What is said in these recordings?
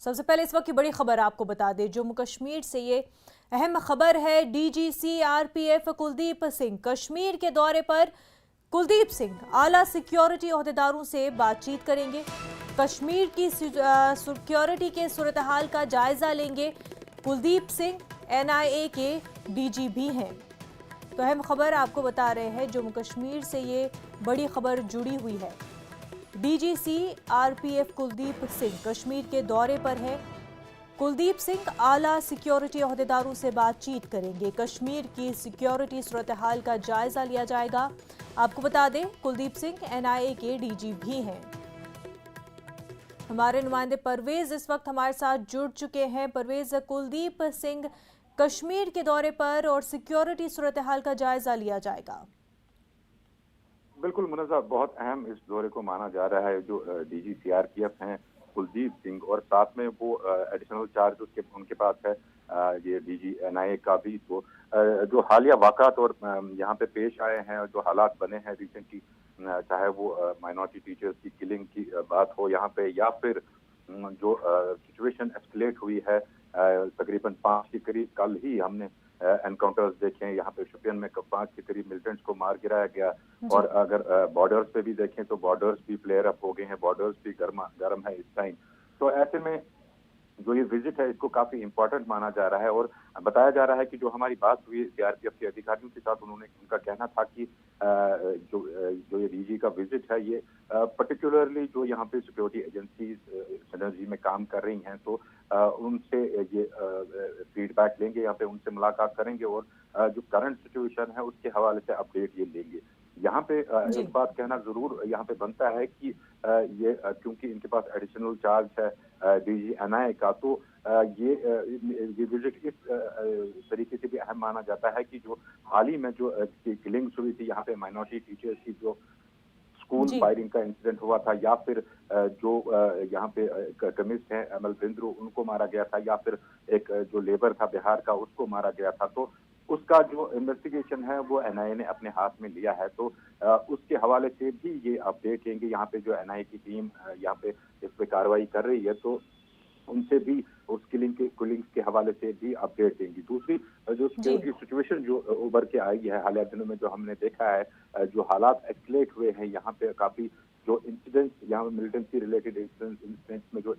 सबसे पहले इस वक्त की बड़ी खबर आपको बता दें, जम्मू कश्मीर से ये अहम खबर है। डीजीसी आरपीएफ कुलदीप सिंह कश्मीर के दौरे पर। कुलदीप सिंह आला सिक्योरिटी ओहदेदारों से बातचीत करेंगे, कश्मीर की सिक्योरिटी के सूरत हाल का जायजा लेंगे। कुलदीप सिंह एनआईए के डीजी भी हैं। तो अहम खबर आपको बता रहे हैं, जम्मू कश्मीर से ये बड़ी खबर जुड़ी हुई है। डीजीसी आरपीएफ कुलदीप सिंह कश्मीर के दौरे पर है। कुलदीप सिंह आला सिक्योरिटी ओहदेदारों से बातचीत करेंगे, कश्मीर की सिक्योरिटी सूरत हाल का जायजा लिया जाएगा। आपको बता दें, कुलदीप सिंह एनआईए के डीजी भी हैं। हमारे नुमाइंदे परवेज इस वक्त हमारे साथ जुड़ चुके हैं। परवेज, कुलदीप सिंह कश्मीर के दौरे पर और सिक्योरिटी सूरत हाल का जायजा लिया जाएगा। बिल्कुल मुनज़्ज़ा, बहुत अहम इस दौरे को माना जा रहा है। जो डीजी सीआरपीएफ हैं कुलदीप सिंह, और साथ में वो एडिशनल चार्ज उनके पास है ये डीजी एनआईए का भी। तो जो हालिया वाक़ात और यहाँ पे पेश आए हैं, जो हालात बने हैं रिसेंटली, चाहे वो माइनॉरिटी टीचर्स की किलिंग की बात हो यहाँ पे, या फिर जो सिचुएशन एस्केलेट हुई है तकरीबन 5 के करीब कल ही हमने एनकाउंटर्स देखे हैं। यहाँ पे शोपियान में 5 के करीब मिलिटेंट्स को मार गिराया गया। और अगर बॉर्डर्स पे भी देखें तो बॉर्डर्स भी फ्लेयर अप हो गए हैं, बॉर्डर्स भी गर्म है इस टाइम। तो ऐसे में जो ये विजिट है इसको काफी इंपॉर्टेंट माना जा रहा है। और बताया जा रहा है कि जो हमारी बात हुई सीआरपीएफ के अधिकारियों के साथ, उनका कहना था कि जो ये डीजी का विजिट है ये पर्टिकुलरली जो यहाँ पे सिक्योरिटी एजेंसीज सिनर्जी में काम कर रही हैं, तो उनसे ये फीडबैक लेंगे, यहाँ पे उनसे मुलाकात करेंगे और जो करंट सिचुएशन है उसके हवाले से अपडेट ये लेंगे। यहाँ पे एक बात कहना जरूर यहाँ पे बनता है कि ये क्योंकि इनके पास एडिशनल चार्ज है डीजी एनआईए का, तो ये विजिट इस तरीके से भी अहम माना जाता है कि जो हाल ही में जो किलिंग्स हुई थी यहाँ पे माइनॉरिटी टीचर्स की, जो स्कूल फायरिंग का इंसिडेंट हुआ था, या फिर जो यहाँ पे कमिस्ट हैं अमल बिंद्रू, उनको मारा गया था, या फिर एक जो लेबर था बिहार का उसको मारा गया था, तो उसका जो इन्वेस्टिगेशन है वो एनआईए ने अपने हाथ में लिया है। तो उसके हवाले से भी ये अपडेट लेंगे। यहाँ पे जो एनआईए की टीम यहाँ पे इस पे कार्रवाई कर रही है, तो उनसे भी उस किलिंग्स के हवाले से भी अपडेट देंगी। दूसरी जो सिक्योरिटी सिचुएशन जो उभर के आई है हालिया दिनों में, जो हमने देखा है जो हालात एक्सलेट हुए हैं यहाँ पे, काफी जो इंसिडेंट्स यहाँ मिलिटेंसी रिलेटेड इंसिडेंट्स में जो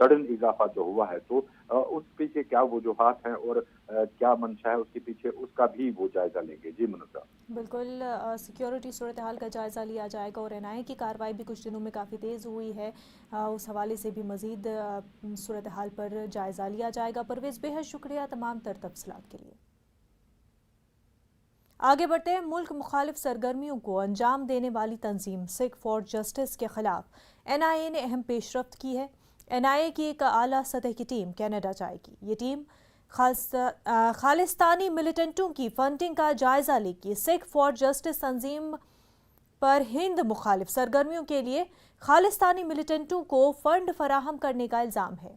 सडन इजाफा जो हुआ है, तो उस पीछे क्या वजूहात हैं और क्या मंशा है उसके पीछे, उसका भी वो जायजा लेंगे। जी मुनज़्ज़ा, बिल्कुल, सिक्योरिटी सूरत हाल का जायजा लिया जाएगा और एनआईए की कार्रवाई भी कुछ दिनों में काफ़ी तेज़ हुई है, उस हवाले से भी मज़ीद सूरत हाल पर जायजा लिया जाएगा। परवेज़, बेहद शुक्रिया तमाम तर तफसीलात के लिए। आगे बढ़ते हैं। मुल्क मुखालिफ सरगर्मियों को अंजाम देने वाली तंजीम सिख फॉर जस्टिस के खिलाफ एनआईए ने अहम पेशरफ्त की है। एनआईए की एक आला सतह की टीम कनाडा जाएगी। ये टीम खालिस्तानी मिलिटेंटों की फंडिंग का जायजा लेगी। सिख फॉर जस्टिस तंजीम पर हिंद मुखालिफ सरगर्मियों के लिए खालिस्तानी मिलिटेंटों को फंड फराहम करने का इल्ज़ाम है।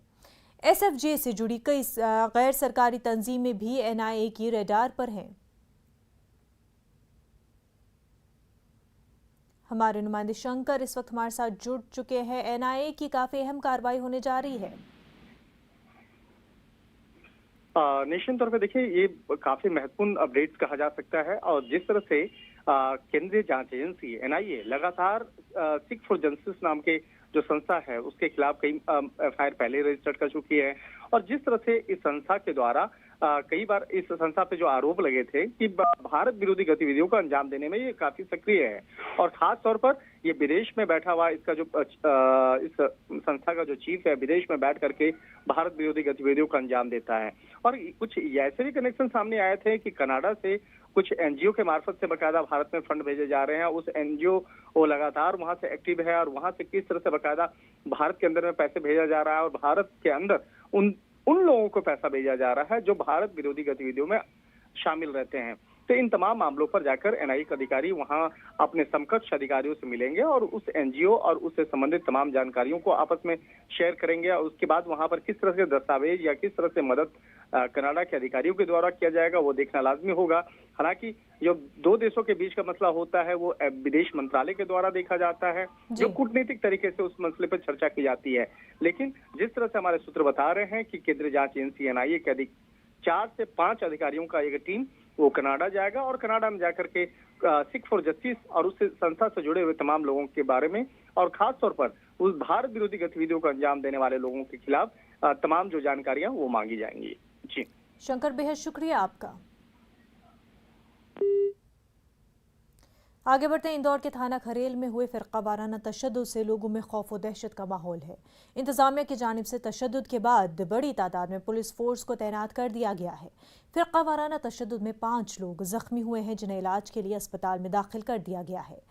एसएफजे से जुड़ी कई गैर सरकारी तंजीमें भी एनआईए की रडार पर हैं। हमारे नुमाइंदे शंकर इस वक्त हमारे साथ जुड़ चुके हैं। एनआईए की काफी अहम कार्रवाई होने जा रही है। निश्चित तौर पे देखिए, ये काफी महत्वपूर्ण अपडेट्स कहा जा सकता है। और जिस तरह से केंद्रीय जांच एजेंसी एनआईए लगातार सिख फॉर जस्टिस नाम के जो संस्था है उसके खिलाफ कई एफआईआर पहले रजिस्टर कर चुकी है। और जिस तरह से इस संस्था के द्वारा कई बार इस संस्था पे जो आरोप लगे थे कि भारत विरोधी गतिविधियों का अंजाम देने में ये काफी सक्रिय है, और खास तौर पर ये विदेश में बैठा हुआ इसका जो इस संस्था का जो चीफ है विदेश में बैठ करके भारत विरोधी गतिविधियों का अंजाम देता है। और कुछ ऐसे भी कनेक्शन सामने आए थे कि कनाडा से कुछ एनजीओ के मार्फत से बकायदा भारत में फंड भेजे जा रहे हैं। उस एनजीओ वो लगातार वहां से एक्टिव है और वहां से किस तरह से बकायदा भारत के अंदर में पैसे भेजा जा रहा है और भारत के अंदर उन लोगों को पैसा भेजा जा रहा है जो भारत विरोधी गतिविधियों में शामिल रहते हैं। तो इन तमाम मामलों पर जाकर एनआईए के अधिकारी वहां अपने समकक्ष अधिकारियों से मिलेंगे और उस एनजीओ और उससे संबंधित तमाम जानकारियों को आपस में शेयर करेंगे। और उसके बाद वहां पर किस तरह से दस्तावेज या किस तरह से मदद कनाडा के अधिकारियों के द्वारा किया जाएगा वो देखना लाजमी होगा। हालांकि जो दो देशों के बीच का मसला होता है वो विदेश मंत्रालय के द्वारा देखा जाता है, जो कूटनीतिक तरीके से उस मसले पर चर्चा की जाती है। लेकिन जिस तरह से हमारे सूत्र बता रहे हैं कि केंद्रीय जांच एजेंसी एनआईए के 4 से 5 अधिकारियों का एक टीम वो कनाडा जाएगा और कनाडा में जाकर के सिख फॉर जस्टिस और उस संस्था से जुड़े हुए तमाम लोगों के बारे में और खास तौर पर उस भारत विरोधी गतिविधियों को अंजाम देने वाले लोगों के खिलाफ तमाम जो जानकारियां वो मांगी जाएंगी। जी शंकर, बेहद शुक्रिया आपका। आगे बढ़ते हैं। इंदौर के थाना खरेल में हुए फिरका वाराना तशद्दुद से लोगों में खौफ और दहशत का माहौल है। इंतजामिया की जानिब से तशद्दुद के बाद बड़ी तादाद में पुलिस फोर्स को तैनात कर दिया गया है। फिरका वाराना तशद्दुद में 5 लोग जख्मी हुए हैं, जिन्हें इलाज के लिए अस्पताल में दाखिल कर दिया गया है।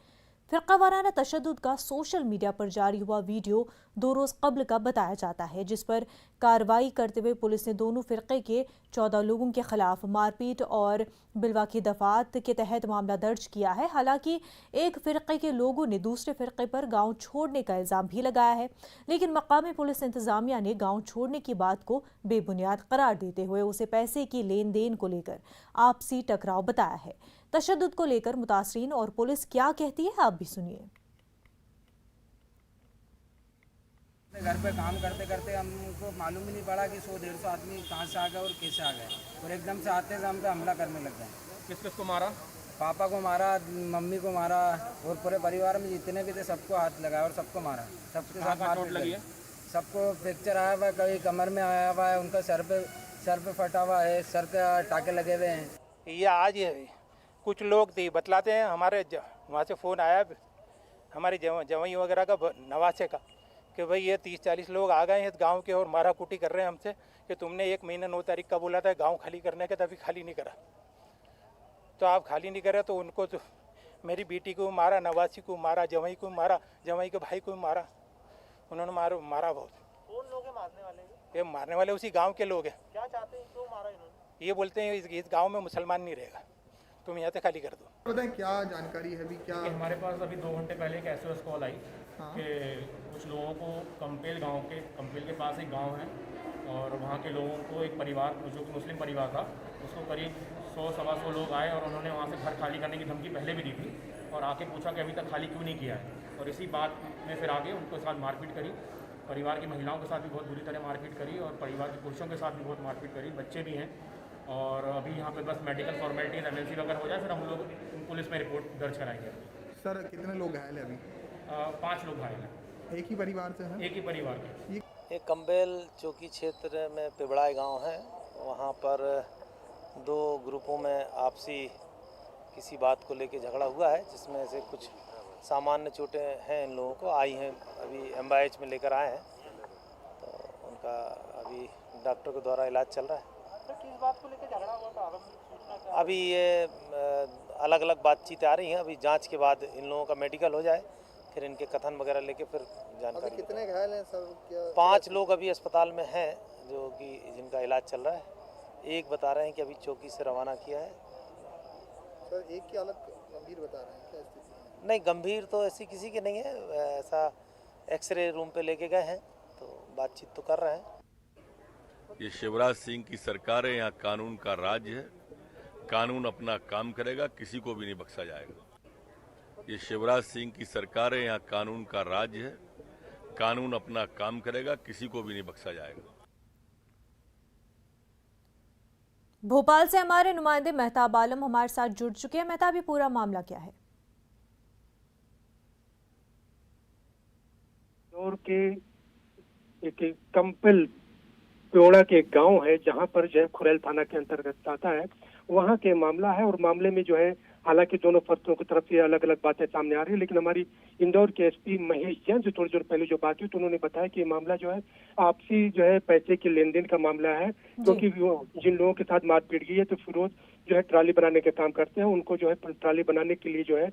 फिरका वाराना तशद्दुद का सोशल मीडिया पर जारी हुआ वीडियो 2 रोज कब्ल का बताया जाता है, जिस पर कार्रवाई करते हुए पुलिस ने दोनों फिरके के 14 लोगों के खिलाफ मारपीट और बिलवाकी दफात के तहत मामला दर्ज किया है। हालांकि एक फिरके के लोगों ने दूसरे फिरके पर गांव छोड़ने का इल्जाम भी लगाया है, लेकिन मकामी पुलिस इंतजामिया ने गांव छोड़ने की बात को बेबुनियाद करार देते हुए उसे पैसे की लेन देन को लेकर आपसी टकराव बताया है। तशद्दुद को लेकर मुतासरीन और पुलिस क्या कहती है, आप भी सुनिए। घर पे काम करते करते हमको मालूम ही नहीं पड़ा कि 100-150 आदमी कहाँ से आ गए और कैसे आ गए, और एकदम से आते से हम पे हमला करने लग गए। किस किस को मारा? पापा को मारा, मम्मी को मारा, और पूरे परिवार में जितने भी थे सबको हाथ लगाया और सबको मारा। सबके साथ मारपीट लगी है। सबको फ्रैक्चर आया हुआ है, कभी कमर में आया हुआ है, उनका सर पे फटा हुआ है, सर के टाके लगे हुए हैं। ये आज कुछ लोग थे बतलाते हैं, हमारे वहाँ से फ़ोन आया हमारे जवाई वगैरह का नवासे का कि भाई ये 30-40 लोग आ गए हैं गांव के और मारा कुटी कर रहे हैं हमसे कि तुमने 1 महीना 9 तारीख का बोला था गांव खाली करने का, तभी खाली नहीं करा। तो आप खाली नहीं करे तो उनको तो मेरी बेटी को मारा, नवासी को मारा, जवाई को मारा, जवाई के भाई को मारा। उन्होंने मारा बहुत। कौन लोग हैं मारने वाले? ये मारने वाले उसी गाँव के लोग हैं। क्या चाहते हैं, क्यों मारा इन्होंने? ये बोलते हैं इस गाँव में मुसलमान नहीं रहेगा, तुम यहाँ से खाली कर दो। बताएं क्या जानकारी है अभी? क्या हमारे पास अभी 2 घंटे पहले एक SOS कॉल आई कि कुछ लोगों को कंपेल के पास एक गांव है और वहाँ के लोगों को एक परिवार जो कि मुस्लिम परिवार था उसको करीब 100-125 लोग आए और उन्होंने वहाँ से घर खाली करने की धमकी पहले भी दी थी और आके पूछा कि अभी तक खाली क्यों नहीं किया है, और इसी बात में फिर आगे उनके साथ मारपीट करी। परिवार की महिलाओं के साथ भी बहुत बुरी तरह मारपीट करी और परिवार के पुरुषों के साथ भी बहुत मारपीट करी, बच्चे भी हैं। और अभी यहाँ पे बस मेडिकल फॉर्मेलिटीज MLC वगैरह हो जाए फिर हम लोग पुलिस में रिपोर्ट दर्ज कराएंगे। सर कितने लोग घायल हैं अभी? 5 लोग घायल हैं। एक ही परिवार से हैं? एक ही परिवार के। एक कंबेल चौकी क्षेत्र में पिबड़ाई गांव है, वहां पर 2 ग्रुपों में आपसी किसी बात को लेकर झगड़ा हुआ है, जिसमें से कुछ सामान्य चोटें हैं इन लोगों को आई हैं, अभी MIH में लेकर आए हैं, तो उनका अभी डॉक्टर के द्वारा इलाज चल रहा है। तो किस बात को लेकर झगड़ा हुआ था? अभी ये अलग अलग बातचीतें आ रही हैं, अभी जांच के बाद इन लोगों का मेडिकल हो जाए फिर इनके कथन वगैरह लेके फिर जानकारी। अभी कितने घायल हैं सर? क्या 5 लोग अभी अस्पताल में हैं जो कि जिनका इलाज चल रहा है। एक बता रहे हैं कि अभी चौकी से रवाना किया है। सर एक की हालत गंभीर बता रहे हैं, क्या स्थिति है? नहीं, गंभीर तो ऐसी किसी की नहीं है, ऐसा एक्सरे रूम पे लेके गए हैं तो बातचीत तो कर रहे हैं। ये शिवराज सिंह की सरकार है, यहाँ कानून का राज है, कानून अपना काम करेगा, किसी को भी नहीं बख्शा जाएगा। ये शिवराज सिंह की सरकार है, यहाँ कानून का राज है, कानून अपना काम करेगा, किसी को भी नहीं बख्शा जाएगा। भोपाल से हमारे नुमाइंदे मेहताब आलम हमारे साथ जुड़ चुके हैं। मेहताब, ये पूरा मामला क्या है? इंदौर के एक कंपल प्योड़ा के एक गांव है जहां पर जो है खुरेल थाना के अंतर्गत आता है, वहां के मामला है। और मामले में जो है हालांकि दोनों पक्षों की तरफ से अलग अलग बातें सामने आ रही है, लेकिन हमारी इंदौर के SP महेश जैन से थोड़ी देर पहले जो बात हुई तो उन्होंने बताया कि ये मामला जो है आपसी जो है पैसे के लेन देन का मामला है, क्योंकि जिन लोगों के साथ मारपीट गई है तो फिरोज जो है ट्राली बनाने का काम करते हैं, उनको जो है ट्राली बनाने के लिए जो है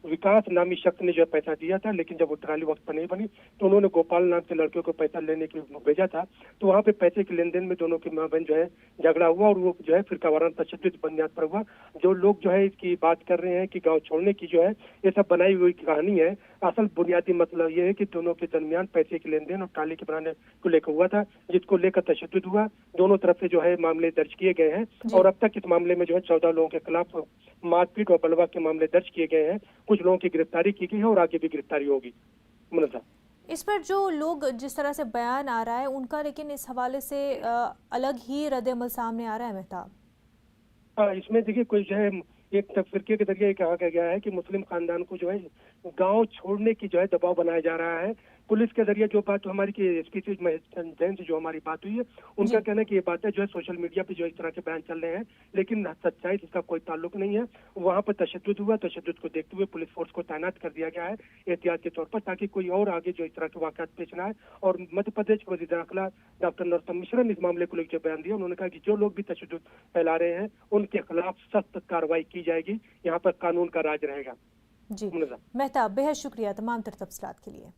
विकास नामी शख्स ने जो है पैसा दिया था, लेकिन जब वो ट्राली वक्त पर नहीं बनी तो उन्होंने गोपाल नाम के लड़के को पैसा लेने के लिए भेजा था। तो वहाँ पे पैसे के लेन देन में दोनों के माबैन जो है झगड़ा हुआ और वो जो है फिरका वाराना तशद्दुद बुनियाद पर हुआ। जो लोग जो है इसकी बात कर रहे हैं कि गाँव छोड़ने की जो है ये सब बनाई हुई कहानी है, असल बुनियादी मतलब ये है कि दोनों के दरमियान पैसे के लेन देन और टाली के बनाने को लेकर हुआ था, जिसको लेकर तशद्दुद हुआ। दोनों तरफ से जो है मामले दर्ज किए गए हैं और अब तक इस मामले में जो है 14 लोगों के खिलाफ मारपीट और बलवा के मामले दर्ज किए गए हैं। कुछ लोगों की गिरफ्तारी की गई है और आगे भी गिरफ्तारी होगी। मुनज़्ज़ा, इस पर जो लोग जिस तरह से बयान आ रहा है उनका लेकिन इस हवाले से अलग ही रद्द-ए-अमल सामने आ रहा है मेहताब। इसमें देखिए कोई जो है एक तफरीके के जरिए कहा गया है कि मुस्लिम खानदान को जो है गांव छोड़ने की जो है दबाव बनाया जा रहा है। पुलिस के जरिए जो बात हमारी की एसपी जैन से जो हमारी बात हुई है, उनका कहना है कि ये बातें जो है सोशल मीडिया पे जो इस तरह के बयान चल रहे हैं, लेकिन सच्चाई इसका कोई ताल्लुक नहीं है। वहाँ पर तशद्दुद हुआ, तशद्दुद को देखते हुए पुलिस फोर्स को तैनात कर दिया गया है एहतियात के तौर पर, ताकि कोई और आगे जो इस तरह के वाक़यात पेश न आए। और मध्य प्रदेश के वज़ीर दाखिला डॉक्टर नरोत्तम मिश्रा ने इस मामले को लेकर बयान दिया। उन्होंने कहा कि जो लोग भी तशद्दुद फैला रहे हैं उनके खिलाफ सख्त कार्रवाई की जाएगी। यहाँ पर कानून का राज रहेगा। जी मेहताब, बेहद शुक्रिया तमाम तफसीलात के लिए।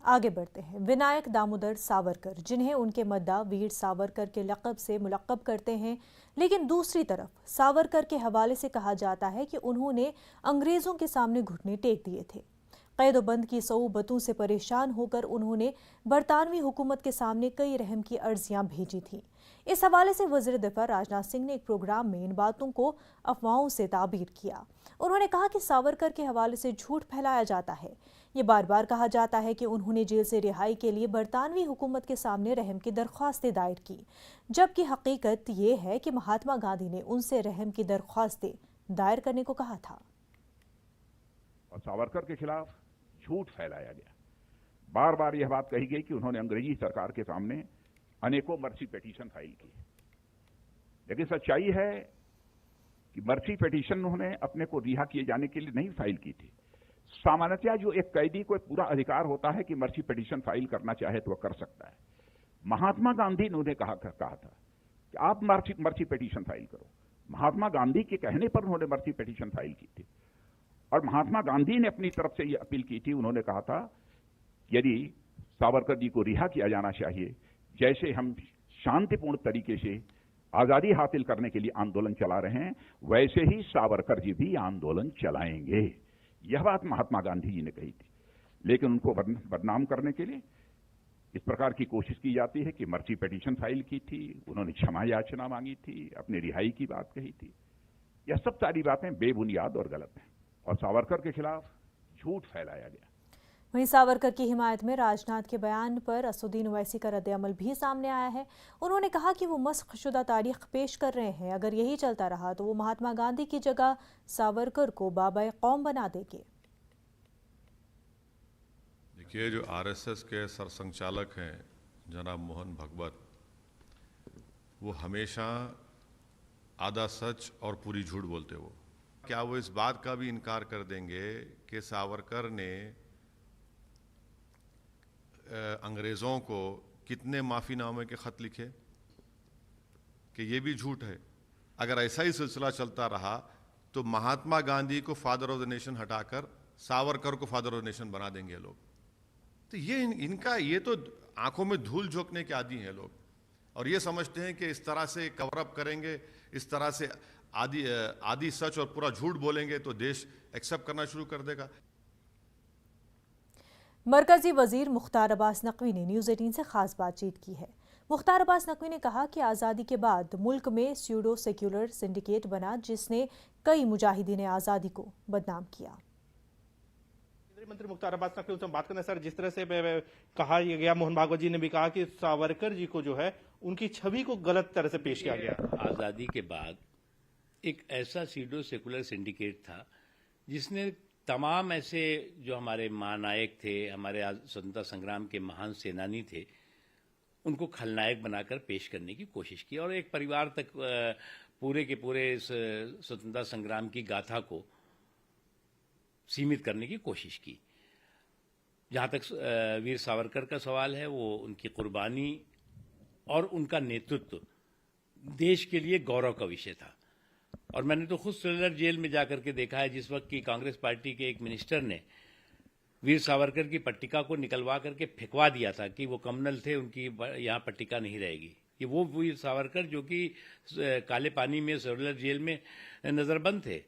आगे बढ़ते हैं। विनायक दामोदर सावरकर, जिन्हें उनके मद्दा वीर सावरकर के लक़ब से मुलक़्क़ब करते हैं, लेकिन दूसरी तरफ सावरकर के हवाले से कहा जाता है कि उन्होंने अंग्रेज़ों के सामने घुटने टेक दिए थे। क़ैद-ओ-बंद की सऊबतों से परेशान होकर उन्होंने बरतानवी हुकूमत के सामने कई रहम की अर्जियां भेजी थीं। इस हवाले से वज़ीर दिफ़ा राजनाथ सिंह ने एक प्रोग्राम में इन बातों को अफवाहों से ताबीर किया। उन्होंने कहा कि सावरकर के हवाले से झूठ फैलाया जाता है। ये बार बार कहा जाता है कि उन्होंने जेल से रिहाई के लिए बरतानवी हुकूमत के सामने रहम की दरख्वास्तें दायर की, जबकि हकीकत ये है कि महात्मा गांधी ने उनसे रहम की दरख्वास्तें दायर करने को कहा था। और सावरकर के खिलाफ झूठ फैलाया गया। बार बार यह बात कही गई कि उन्होंने अंग्रेजी सरकार के सामने अनेकों मर्सी पिटीशन फाइल की, लेकिन सच्चाई है कि मर्सी पिटीशन उन्होंने अपने को रिहा किए जाने के लिए नहीं फाइल की थी। सामान्यतया जो एक कैदी को एक पूरा अधिकार होता है कि मर्सी पिटीशन फाइल करना चाहे तो वह कर सकता है। महात्मा गांधी ने उन्हें कहा था कि आप मर्सी पिटीशन फाइल करो। महात्मा गांधी के कहने पर उन्होंने मर्सी पिटीशन फाइल की थी और महात्मा गांधी ने अपनी तरफ से यह अपील की थी। उन्होंने कहा था यदि सावरकर जी को रिहा किया जाना चाहिए, जैसे हम शांतिपूर्ण तरीके से आजादी हासिल करने के लिए आंदोलन चला रहे हैं, वैसे ही सावरकर जी भी आंदोलन चलाएंगे। यह बात महात्मा गांधी जी ने कही थी, लेकिन उनको बदनाम करने के लिए इस प्रकार की कोशिश की जाती है कि मर्सी पिटीशन फाइल की थी, उन्होंने क्षमा याचना मांगी थी, अपनी रिहाई की बात कही थी। यह सब सारी बातें बेबुनियाद और गलत हैं और सावरकर के खिलाफ झूठ फैलाया गया। वहीं सावरकर की हिमायत में राजनाथ के बयान पर असदुद्दीन ओवैसी का रद्द-ए-अमल भी सामने आया है। उन्होंने कहा कि वो मस्ख़शुदा तारीख पेश कर रहे हैं। अगर यही चलता रहा तो वो महात्मा गांधी की जगह सावरकर को बाबा कौम बना देंगे। देखिए, जो आरएसएस के सरसंघचालक हैं जनाब मोहन भागवत, वो हमेशा आधा सच और पूरी झूठ बोलते। वो क्या वो इस बात का भी इनकार कर देंगे कि सावरकर ने अंग्रेज़ों को कितने माफ़ीनामे के ख़त लिखे, कि ये भी झूठ है। अगर ऐसा ही सिलसिला चलता रहा तो महात्मा गांधी को फादर ऑफ द नेशन हटाकर सावरकर को फादर ऑफ द नेशन बना देंगे लोग। तो ये इनका ये तो आंखों में धूल झोंकने के आदी हैं लोग, और ये समझते हैं कि इस तरह से कवर अप करेंगे, इस तरह से आदि सच और पूरा झूठ बोलेंगे तो देश एक्सेप्ट करना शुरू कर देगा। मरकजी वजीर मुख्तार अब्बास नकवी ने न्यूज़ 18 से खास बातचीत की है। मुख्तार अब्बास नकवी ने कहा कि आज़ादी के बाद मुल्क में स्यूडो सेक्युलर सिंडिकेट बना, जिसने कई मुजाहिदीन आज़ादी को बदनाम किया। केंद्रीय मंत्री मुख्तार अब्बास नकवी उनसे बात करना। सर, जिस तरह से कहा गया, मोहन भागवत जी ने भी कहा कि सावरकर जी को जो है उनकी छवि को गलत तरह से पेश किया गया। आज़ादी के बाद एक ऐसा स्यूडो सेक्युलर सिंडिकेट था जिसने तमाम ऐसे जो हमारे महानायक थे, हमारे स्वतंत्रता संग्राम के महान सेनानी थे, उनको खलनायक बनाकर पेश करने की कोशिश की और एक परिवार तक पूरे के पूरे स्वतंत्रता संग्राम की गाथा को सीमित करने की कोशिश की। जहाँ तक वीर सावरकर का सवाल है, वो उनकी कुर्बानी और उनका नेतृत्व देश के लिए गौरव का विषय था। और मैंने तो खुद सेलुलर जेल में जाकर के देखा है, जिस वक्त की कांग्रेस पार्टी के एक मिनिस्टर ने वीर सावरकर की पट्टिका को निकलवा करके फेंकवा दिया था कि वो कम्युनल थे, उनकी यहाँ पट्टिका नहीं रहेगी। ये वो वीर सावरकर जो कि काले पानी में सेलुलर जेल में नज़रबंद थे,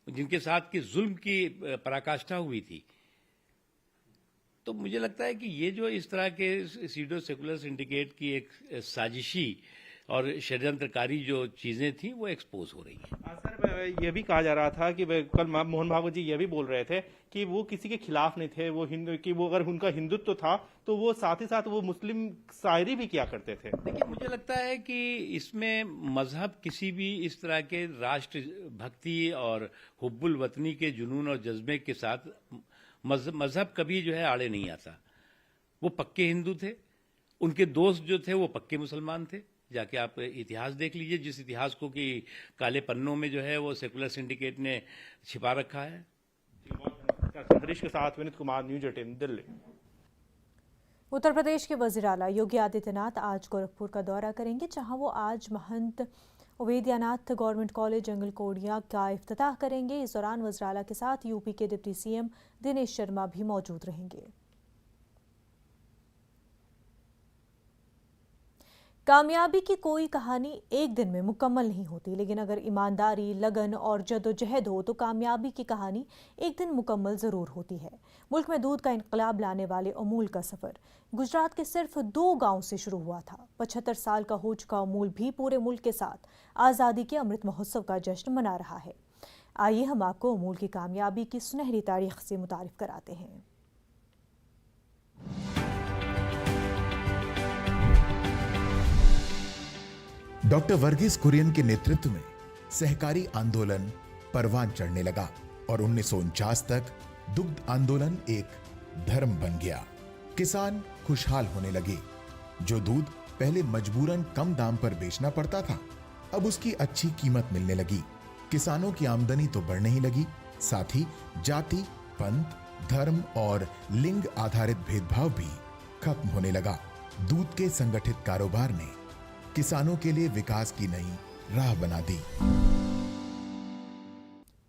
जिनके साथ की जुल्म की पराकाष्ठा हुई थी। तो मुझे लगता है कि ये जो इस तरह के सीडो सेकुलर सिंडिकेट की एक साजिशी और षड्यंत्रकारी जो चीजें थी वो एक्सपोज हो रही हैं। सर, ये भी कहा जा रहा था कि कल मोहन भागवत जी ये भी बोल रहे थे कि वो किसी के खिलाफ नहीं थे, वो अगर उनका हिंदुत्व था तो वो साथ ही साथ वो मुस्लिम शायरी भी किया करते थे। देखिए, मुझे लगता है कि इसमें मजहब किसी भी इस तरह के राष्ट्र भक्ति और हुब्बुल वतनी के जुनून और जज्बे के साथ मजहब कभी जो है आड़े नहीं आता। वो पक्के हिंदू थे, उनके दोस्त जो थे वो पक्के मुसलमान थे। जाके आप इतिहास देख लीजिए, जिस इतिहास को कि काले पन्नों में जो है वो सेकुलर सिंडिकेट ने छिपा रखा है। संतरीश के साथ विनीत कुमार, न्यूज 18 दिल्ली। उत्तर प्रदेश के वजीर आला योगी आदित्यनाथ आज गोरखपुर का दौरा करेंगे, जहां वो आज महंत उवैद्यनाथ गवर्नमेंट कॉलेज जंगलकोड़िया का इफ्तिताह करेंगे। इस दौरान वजीर आला के साथ यूपी के डिप्टी सीएम दिनेश शर्मा भी मौजूद रहेंगे। कामयाबी की कोई कहानी एक दिन में मुकम्मल नहीं होती, लेकिन अगर ईमानदारी, लगन और जद्दोजहद हो तो कामयाबी की कहानी एक दिन मुकम्मल जरूर होती है। मुल्क में दूध का इनकलाब लाने वाले अमूल का सफर गुजरात के सिर्फ 2 गांव से शुरू हुआ था। 75 साल का हो चुका अमूल भी पूरे मुल्क के साथ आज़ादी के अमृत महोत्सव का जश्न मना रहा है। आइए हम आपको अमूल की कामयाबी की सुनहरी तारीख से मुतारिफ कराते हैं। डॉक्टर वर्गीस कुरियन के नेतृत्व में सहकारी आंदोलन परवान चढ़ने लगा और 1949 तक दुग्ध आंदोलन एक धर्म बन गया। किसान खुशहाल होने लगे। जो दूध पहले मजबूरन कम दाम पर बेचना पड़ता था, अब उसकी अच्छी कीमत मिलने लगी। किसानों की आमदनी तो बढ़ने ही लगी, साथ ही जाति, पंथ, धर्म और लिंग आधारित भेदभाव भी खत्म होने लगा। दूध के संगठित कारोबार ने किसानों के लिए विकास की नई राह बना दी।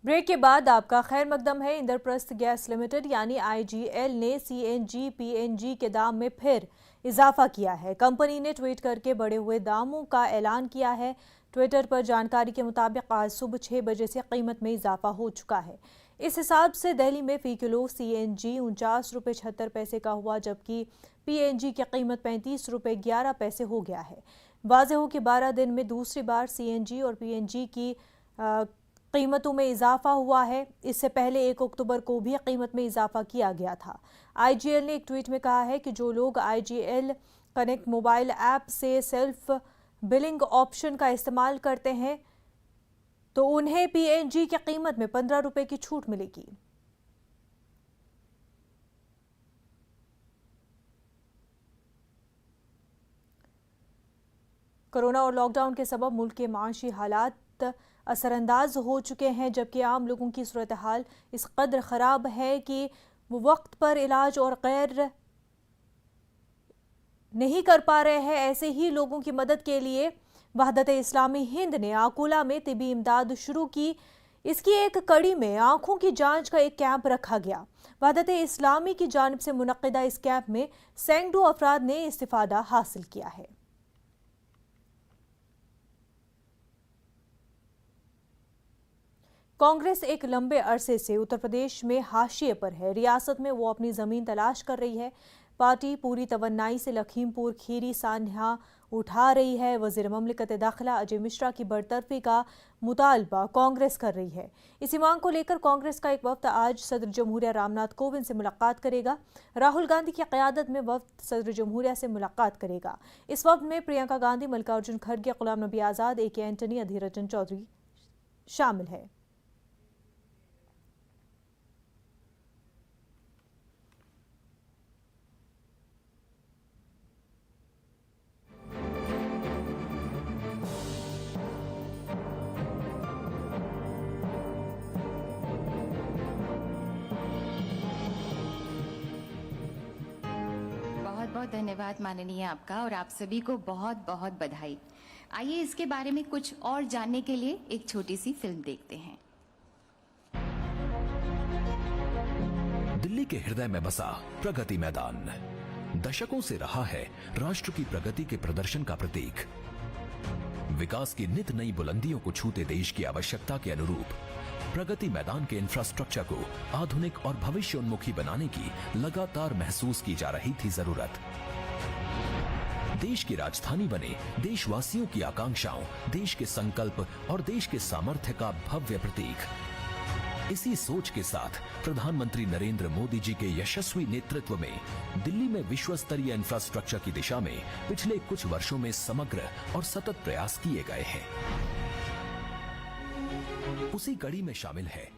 ब्रेक के बाद आपका खैर मकदम है। इंद्रप्रस्थ गैस लिमिटेड यानी IGL ने CNG PNG के दाम में फिर इजाफा किया है। कंपनी ने ट्वीट करके बढ़े हुए दामों का ऐलान किया है। ट्विटर पर जानकारी के मुताबिक आज सुबह 6 बजे से कीमत में इजाफा हो चुका है। इस हिसाब से दिल्ली में फी किलो CNG 49 रुपये 76 पैसे का हुआ, जबकि PNG की कीमत 35 रुपये 11 पैसे हो गया है। वाज़ेह हो कि 12 दिन में दूसरी बार CNG और PNG की कीमतों में इजाफा हुआ है। इससे पहले 1 अक्टूबर को भी कीमत में इजाफा किया गया था। IGL ने एक ट्वीट में कहा है कि जो लोग IGL कनेक्ट मोबाइल ऐप से सेल्फ बिलिंग ऑप्शन का इस्तेमाल करते हैं तो उन्हें PNG की कीमत में 15 रुपये की छूट मिलेगी। कोरोना और लॉकडाउन के सबब मुल्क के माशी हालात असरअंदाज हो चुके हैं, जबकि आम लोगों की सूरत हाल इस कदर ख़राब है कि वो वक्त पर इलाज और गैर नहीं कर पा रहे हैं। ऐसे ही लोगों की मदद के लिए वहदत इस्लामी हिंद ने आकोला में तिबी इमदाद शुरू की। इसकी एक कड़ी में आंखों की जांच का एक कैंप रखा गया। वहदत इस्लामी की जानिब से मुनक्किदा इस कैंप में सैकड़ों अफराद ने इस्तिफादा हासिल किया है। कांग्रेस एक लंबे अरसे से उत्तर प्रदेश में हाशिए पर है। रियासत में वो अपनी जमीन तलाश कर रही है। पार्टी पूरी तवन्नाई से लखीमपुर खीरी सान्हा उठा रही है। वजीर ममलिकत दाखिला अजय मिश्रा की बरतरफी का मुतालबा कांग्रेस कर रही है। इसी मांग को लेकर कांग्रेस का एक वफ्द आज सदर जमहूरिया रामनाथ कोविंद से मुलाकात करेगा। राहुल गांधी की क़यादत में वफ्द सदर जमहूरिया से मुलाकात करेगा। इस वफ्द में प्रियंका गांधी, मल्लिकार्जुन खड़गे, गुलाम नबी आज़ाद, AK एंटनी, अधीर रंजन चौधरी शामिल है। बहुत धन्यवाद माननीय आपका, और आप सभी को बहुत बहुत बधाई। आइए इसके बारे में कुछ और जानने के लिए एक छोटी सी फिल्म देखते हैं। दिल्ली के हृदय में बसा प्रगति मैदान दशकों से रहा है राष्ट्र की प्रगति के प्रदर्शन का प्रतीक। विकास की नित नई बुलंदियों को छूते देश की आवश्यकता के अनुरूप प्रगति मैदान के इंफ्रास्ट्रक्चर को आधुनिक और भविष्योन्मुखी बनाने की लगातार महसूस की जा रही थी जरूरत। देश की राजधानी बने देशवासियों की आकांक्षाओं, देश के संकल्प और देश के सामर्थ्य का भव्य प्रतीक। इसी सोच के साथ प्रधानमंत्री नरेंद्र मोदी जी के यशस्वी नेतृत्व में दिल्ली में विश्व स्तरीय इंफ्रास्ट्रक्चर की दिशा में पिछले कुछ वर्षों में समग्र और सतत प्रयास किए गए हैं। उसी कड़ी में शामिल है